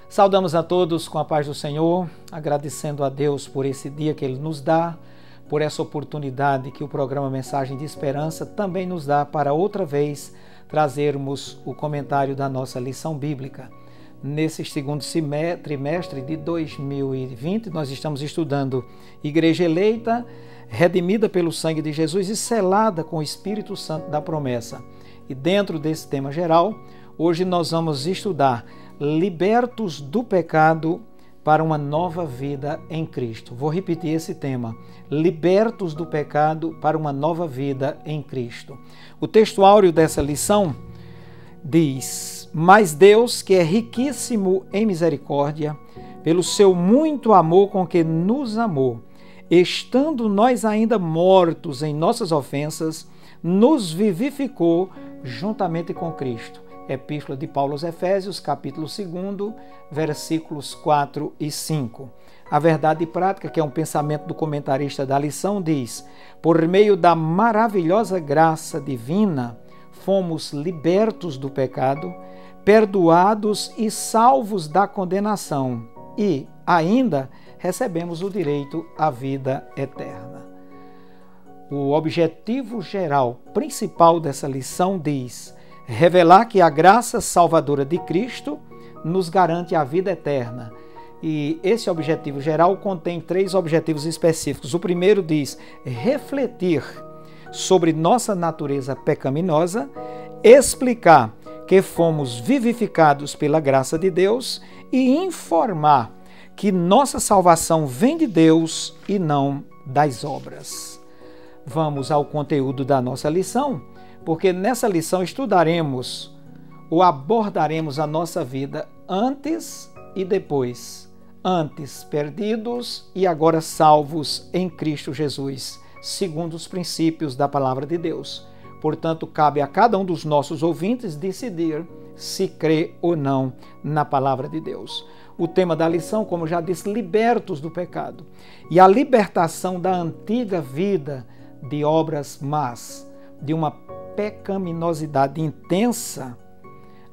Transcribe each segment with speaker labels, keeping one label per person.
Speaker 1: Saudamos a todos com a paz do Senhor, agradecendo a Deus por esse dia que Ele nos dá, por essa oportunidade que o programa Mensagem de Esperança também nos dá para outra vez trazermos o comentário da nossa lição bíblica. Nesse segundo trimestre de 2020, nós estamos estudando Igreja Eleita, redimida pelo sangue de Jesus e selada com o Espírito Santo da promessa. E dentro desse tema geral, hoje nós vamos estudar Libertos do pecado para uma nova vida em Cristo. Vou repetir esse tema. Libertos do pecado para uma nova vida em Cristo. O texto áureo dessa lição diz: Mas Deus, que é riquíssimo em misericórdia, pelo seu muito amor com que nos amou, estando nós ainda mortos em nossas ofensas, nos vivificou juntamente com Cristo. Epístola de Paulo aos Efésios, capítulo 2, versículos 4 e 5. A verdade prática, que é um pensamento do comentarista da lição, diz: por meio da maravilhosa graça divina, fomos libertos do pecado, perdoados e salvos da condenação, e ainda recebemos o direito à vida eterna. O objetivo geral, principal dessa lição diz: revelar que a graça salvadora de Cristo nos garante a vida eterna. E esse objetivo geral contém 3 objetivos específicos. O primeiro diz: refletir sobre nossa natureza pecaminosa, explicar que fomos vivificados pela graça de Deus e informar que nossa salvação vem de Deus e não das obras. Vamos ao conteúdo da nossa lição, porque nessa lição estudaremos ou abordaremos a nossa vida antes e depois. Antes perdidos e agora salvos em Cristo Jesus, segundo os princípios da palavra de Deus. Portanto, cabe a cada um dos nossos ouvintes decidir se crê ou não na palavra de Deus. O tema da lição, como já disse, libertos do pecado. E a libertação da antiga vida de obras más, de uma pecaminosidade intensa,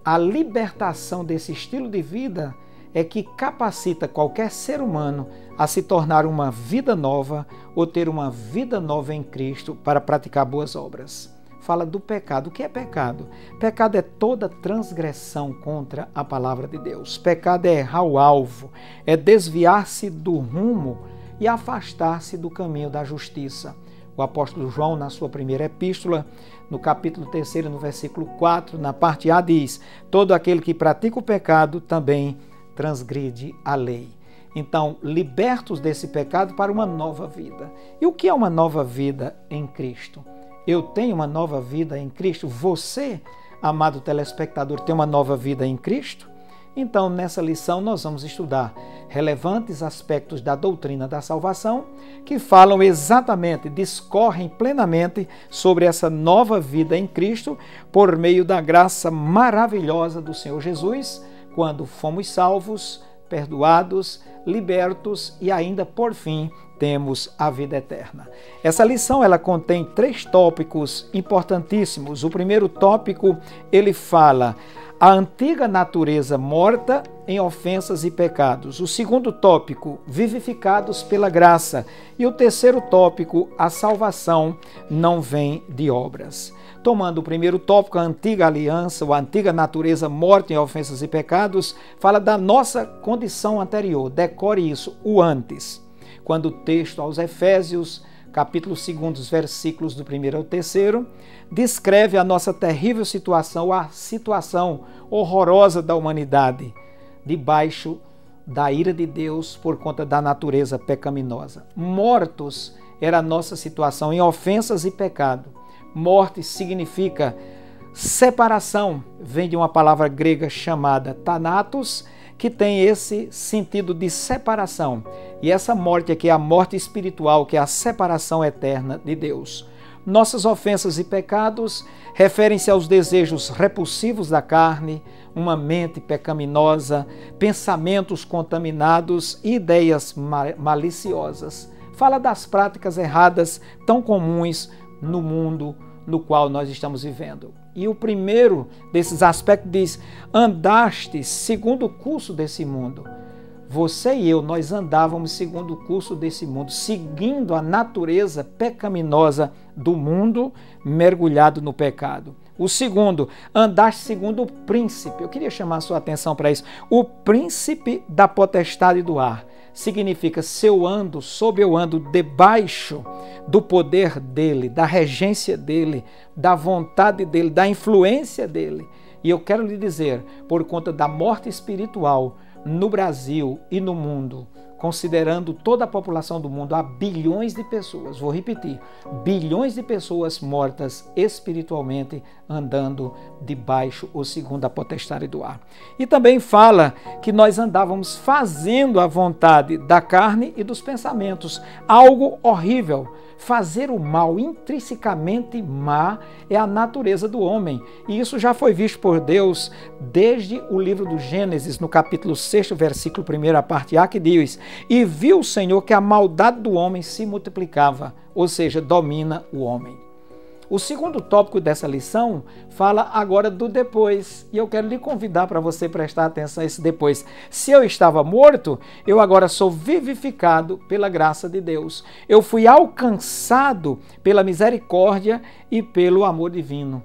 Speaker 1: a libertação desse estilo de vida é que capacita qualquer ser humano a se tornar uma vida nova ou ter uma vida nova em Cristo para praticar boas obras. Fala do pecado. O que é pecado? Pecado é toda transgressão contra a palavra de Deus. Pecado é errar o alvo, é desviar-se do rumo e afastar-se do caminho da justiça. O apóstolo João, na sua primeira epístola, no capítulo 3, no versículo 4, na parte A, diz: todo aquele que pratica o pecado também transgride a lei. Então, libertos desse pecado para uma nova vida. E o que é uma nova vida em Cristo? Eu tenho uma nova vida em Cristo? Você, amado telespectador, tem uma nova vida em Cristo? Então, nessa lição, nós vamos estudar relevantes aspectos da doutrina da salvação que falam exatamente, discorrem plenamente sobre essa nova vida em Cristo por meio da graça maravilhosa do Senhor Jesus, quando fomos salvos, perdoados, libertos e ainda, por fim, temos a vida eterna. Essa lição ela contém 3 tópicos importantíssimos. O primeiro tópico, ele fala a antiga natureza morta em ofensas e pecados. O segundo tópico, vivificados pela graça. E o terceiro tópico, a salvação não vem de obras. Tomando o primeiro tópico, a antiga aliança, ou a antiga natureza morta em ofensas e pecados, fala da nossa condição anterior. Decore isso, o antes. Quando o texto aos Efésios, capítulo 2, versículos do 1 ao 3, descreve a nossa terrível situação, a situação horrorosa da humanidade, debaixo da ira de Deus por conta da natureza pecaminosa. Mortos era a nossa situação em ofensas e pecado. Morte significa separação, vem de uma palavra grega chamada thanatos, que tem esse sentido de separação. E essa morte aqui é a morte espiritual, que é a separação eterna de Deus. Nossas ofensas e pecados referem-se aos desejos repulsivos da carne, uma mente pecaminosa, pensamentos contaminados e ideias maliciosas. Fala das práticas erradas tão comuns no mundo no qual nós estamos vivendo. E o primeiro desses aspectos diz: andaste segundo o curso desse mundo. Você e eu, nós andávamos segundo o curso desse mundo, seguindo a natureza pecaminosa do mundo, mergulhado no pecado. O segundo, andaste segundo o príncipe. Eu queria chamar a sua atenção para isso. O príncipe da potestade do ar. Significa se eu ando, sob eu ando, debaixo do poder dele, da regência dele, da vontade dele, da influência dele. E eu quero lhe dizer, por conta da morte espiritual no Brasil e no mundo, considerando toda a população do mundo, há bilhões de pessoas, vou repetir, bilhões de pessoas mortas espiritualmente andando debaixo ou segundo a potestade do ar. E também fala que nós andávamos fazendo a vontade da carne e dos pensamentos, algo horrível. Fazer o mal, intrinsecamente má, é a natureza do homem. E isso já foi visto por Deus desde o livro do Gênesis, no capítulo 6, versículo 1, a parte A, que diz: e viu o Senhor que a maldade do homem se multiplicava, ou seja, domina o homem. O segundo tópico dessa lição fala agora do depois, e eu quero lhe convidar para você prestar atenção a esse depois. Se eu estava morto, eu agora sou vivificado pela graça de Deus. Eu fui alcançado pela misericórdia e pelo amor divino.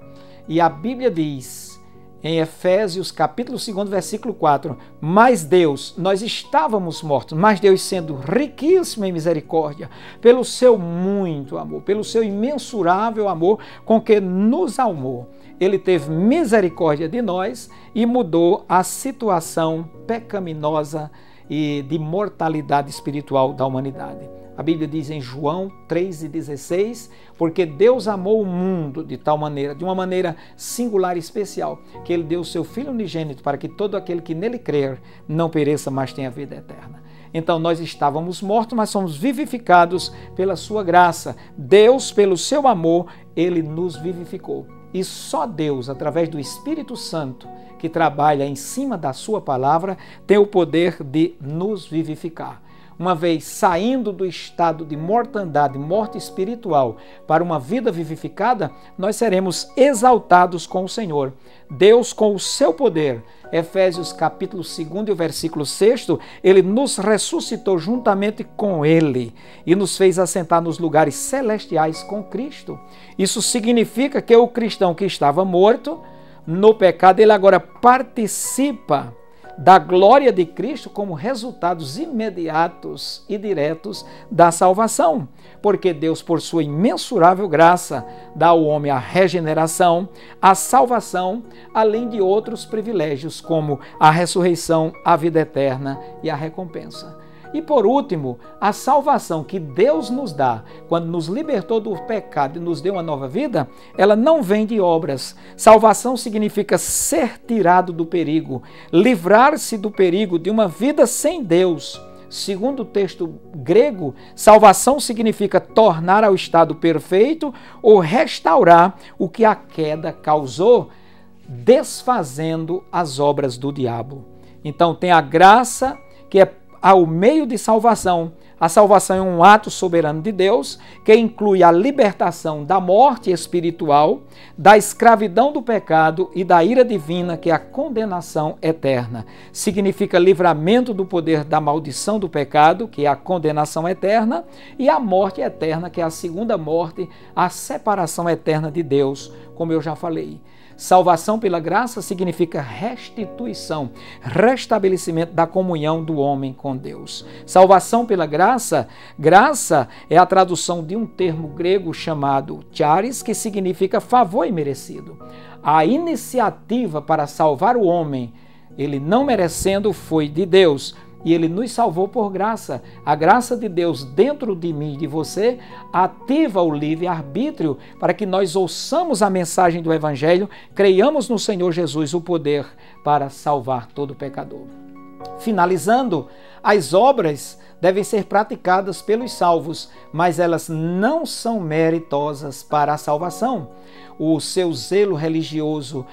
Speaker 1: E a Bíblia diz, em Efésios, capítulo 2, versículo 4, mas Deus, nós estávamos mortos, mas Deus, sendo riquíssimo em misericórdia, pelo seu muito amor, pelo seu imensurável amor com que nos amou, ele teve misericórdia de nós e mudou a situação pecaminosa e de mortalidade espiritual da humanidade. A Bíblia diz em João 3,16, porque Deus amou o mundo de tal maneira, de uma maneira singular e especial, que ele deu o seu Filho unigênito para que todo aquele que nele crer não pereça, mas tenha vida eterna. Então nós estávamos mortos, mas somos vivificados pela sua graça. Deus, pelo seu amor, ele nos vivificou. E só Deus, através do Espírito Santo, que trabalha em cima da sua palavra, tem o poder de nos vivificar. Uma vez saindo do estado de mortandade, morte espiritual, para uma vida vivificada, nós seremos exaltados com o Senhor. Deus, com o seu poder, Efésios capítulo 2 e o versículo 6, ele nos ressuscitou juntamente com ele e nos fez assentar nos lugares celestiais com Cristo. Isso significa que o cristão que estava morto no pecado, ele agora participa da glória de Cristo como resultados imediatos e diretos da salvação, porque Deus, por sua imensurável graça, dá ao homem a regeneração, a salvação, além de outros privilégios como a ressurreição, a vida eterna e a recompensa. E por último, a salvação que Deus nos dá, quando nos libertou do pecado e nos deu uma nova vida, ela não vem de obras. Salvação significa ser tirado do perigo, livrar-se do perigo de uma vida sem Deus. Segundo o texto grego, salvação significa tornar ao estado perfeito ou restaurar o que a queda causou, desfazendo as obras do diabo. Então tem a graça que é ao meio de salvação. A salvação é um ato soberano de Deus que inclui a libertação da morte espiritual, da escravidão do pecado e da ira divina, que é a condenação eterna. Significa livramento do poder da maldição do pecado, que é a condenação eterna, e a morte eterna, que é a segunda morte, a separação eterna de Deus, como eu já falei. Salvação pela graça significa restituição, restabelecimento da comunhão do homem com Deus. Salvação pela graça, graça é a tradução de um termo grego chamado charis, que significa favor imerecido. A iniciativa para salvar o homem, ele não merecendo, foi de Deus. E ele nos salvou por graça. A graça de Deus dentro de mim e de você ativa o livre-arbítrio para que nós ouçamos a mensagem do Evangelho, creiamos no Senhor Jesus o poder para salvar todo pecador. Finalizando, As obras devem ser praticadas pelos salvos, mas elas não são meritosas para a salvação. O seu zelo religioso,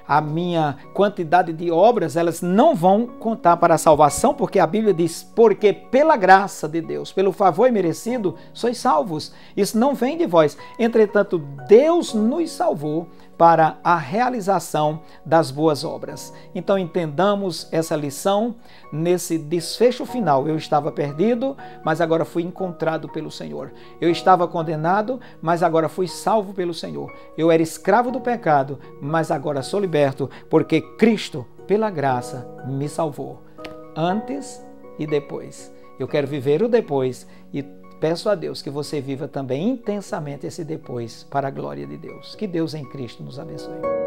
Speaker 1: a minha quantidade de obras, elas não vão contar para a salvação, porque a Bíblia diz, porque pela graça de Deus, pelo favor imerecido, sois salvos. Isso não vem de vós. Entretanto, Deus nos salvou para a realização das boas obras. Então entendamos essa lição nesse desfecho final. Eu estava perdido, mas agora fui encontrado pelo Senhor. Eu estava condenado, mas agora fui salvo pelo Senhor. Eu era escravo do pecado, mas agora sou liberto, porque Cristo, pela graça, me salvou. Antes e depois. Eu quero viver o depois e peço a Deus que você viva também intensamente esse depois para a glória de Deus. Que Deus em Cristo nos abençoe.